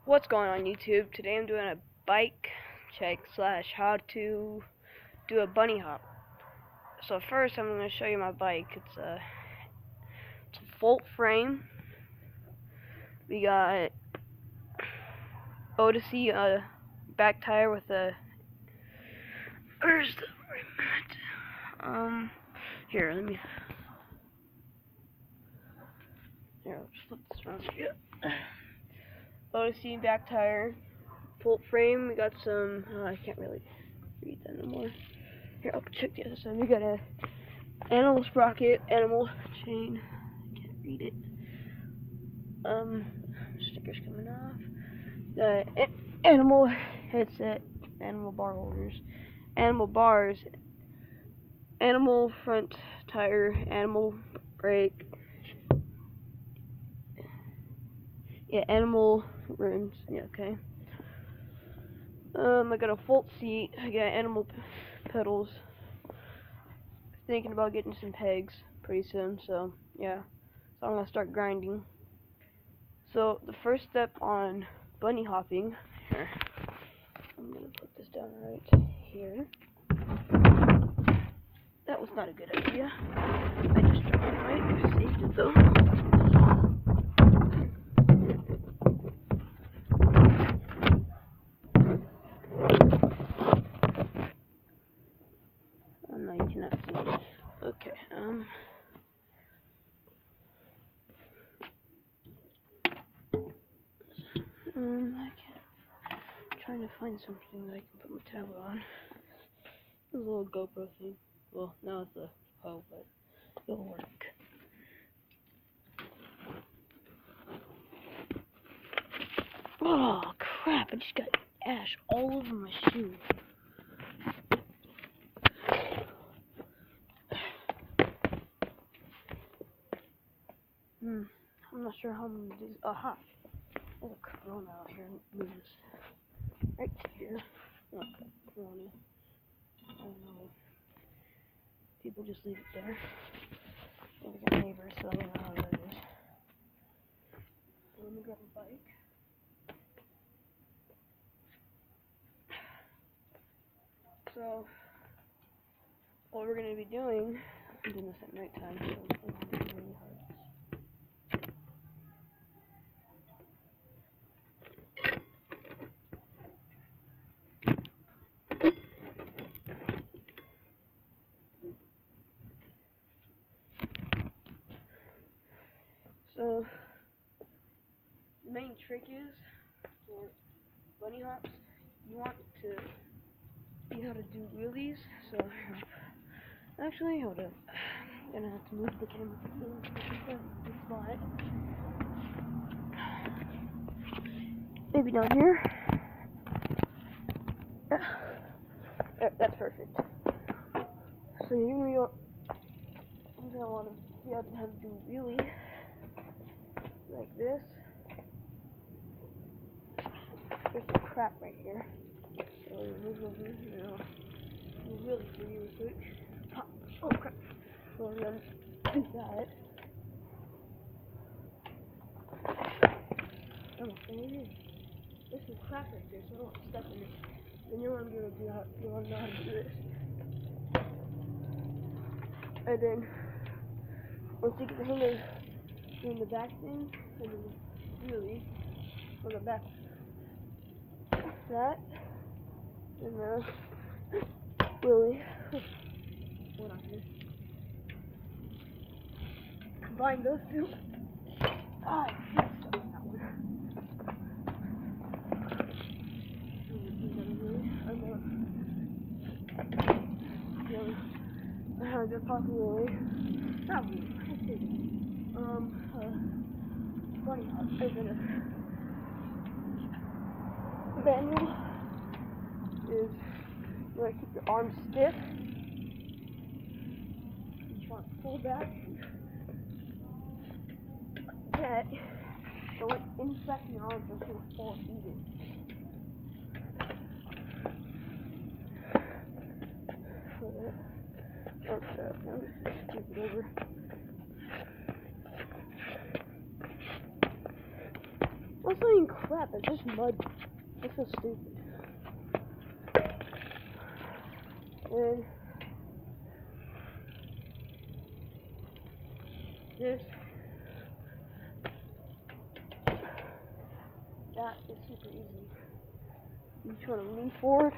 What's going on YouTube? Today I'm doing a bike check / how to do a bunny hop. So first I'm going to show you my bike. It's a Volt frame. We got Odyssey back tire with a where's the here, let me here, I'll just flip this around here. Odyssey back tire, Volt frame. We got some I can't really read that anymore. Here, I'll check the other side. We got a animal sprocket, animal chain. I can't read it. Stickers coming off. The animal headset, animal bar holders, animal bars, animal front tire, animal brake. Yeah, animal rims. Yeah, okay. I got a Volt seat. I got animal pedals. Thinking about getting some pegs pretty soon, so yeah. So I'm gonna start grinding. So the first step on bunny hopping, here, I'm gonna put this down right here. That was not a good idea. I just dropped it right. I saved it though. Oh no, you cannot see it. Okay, I'm trying to find something that I can put my tablet on. This little GoPro thing. Well, now it's a hoe, but it'll work. Oh crap! I just got ash all over my shoe. I'm not sure how I'm gonna do this. Aha! There's a Corona out here. Move this right here. Oh, Corona. I don't know. People just leave it there. And we got neighbors, so I don't know how that is. So let me grab a bike. So what we're gonna be doing, I'm doing this at night time, so it's really hard. So the main trick is for bunny hops, you want to see how to do wheelies. So actually, hold up. I'm gonna have to move the camera to the spot. Maybe down here. That's perfect. So you're gonna want to see how to do a wheelie like this. There's some crap right here. So move over, do wheelie for you real quick. Oh crap. So we're gonna do that. Oh, there's some crap right there, so I don't want to step in it. Then you want to know how to do this. And then once you get the hang of doing the back thing, and then wheelie on the back, that, and the wheelie. What on here? Combine those two. Ah, that one. I have a good pocket wheelie. Not wheelie. Bunny hop. And then a manual is you want to keep your arms stiff. You want to pull back. That. So like inside your arms are going to fall even. Okay, now just flip it over. That's not even crap, it's just mud. That's so stupid. And this, that is super easy. You just want to lean forward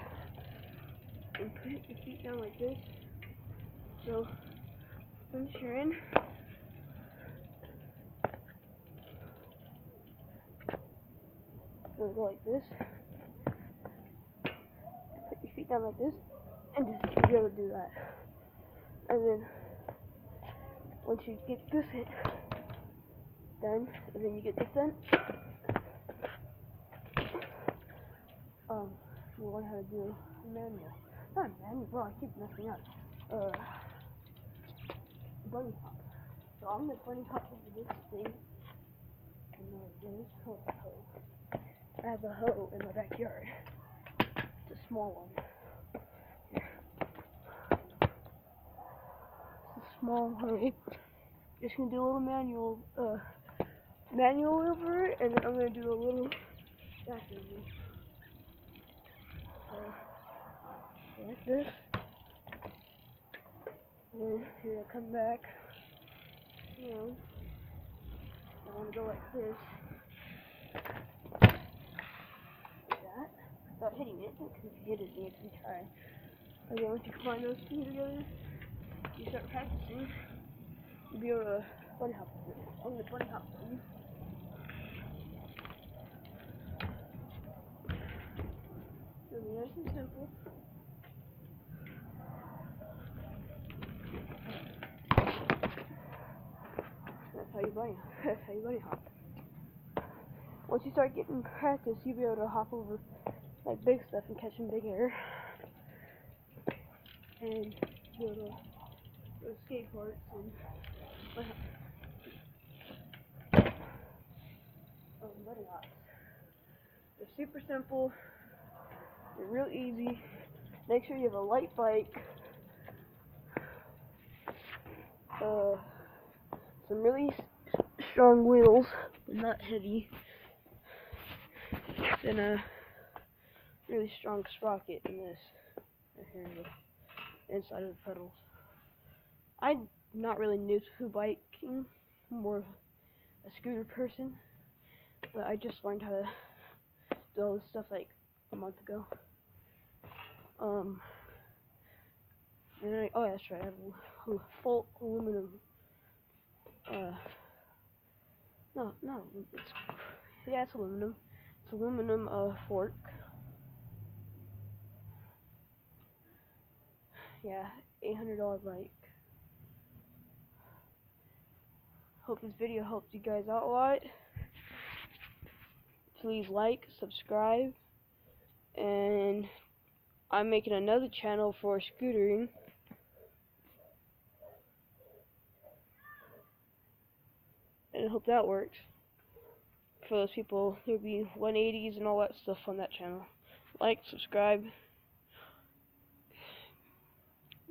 and put your feet down like this. So once you're in, you're gonna go like this. Put your feet down like this, and just be able to do that. And then once you get this hit done, and then you get this done, you learn how to do a manual. Not a manual, bro, I keep messing up. Bunny hop. So I'm gonna bunny hop into this thing, and then this hoe. I have a hoe in my backyard. It's a small one. It's a small hoe. Just gonna do a little manual over it, and then I'm gonna do a little back over. Like this. And then here I come back. You know, I want to go like this. Like that. Without hitting it, because if you hit it, you can try. And then once you combine those two together, you start practicing. You'll be able to bunny hop. I'm going to bunny hop for you. It'll be nice and simple. That's how you bunny hop. Once you start getting practice, you'll be able to hop over like big stuff and catch some big air. And be able to go to skate parks and bunny hops. They're super simple. They're real easy. Make sure you have a light bike. Some really strong wheels, but not heavy. Then a really strong sprocket in this. Right here, the inside of the pedals. I'm not really new to biking. I'm more of a scooter person. But I just learned how to do all this stuff like a month ago. And oh yeah, that's right, I have a full aluminum, it's aluminum. It's aluminum, fork. Yeah, $800 bike. Hope this video helped you guys out a lot. Please like, subscribe, and I'm making another channel for scootering. And I hope that works. For those people, there'll be 180s and all that stuff on that channel. Like, subscribe.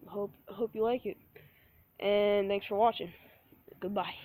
Hope you like it. And thanks for watching. Goodbye.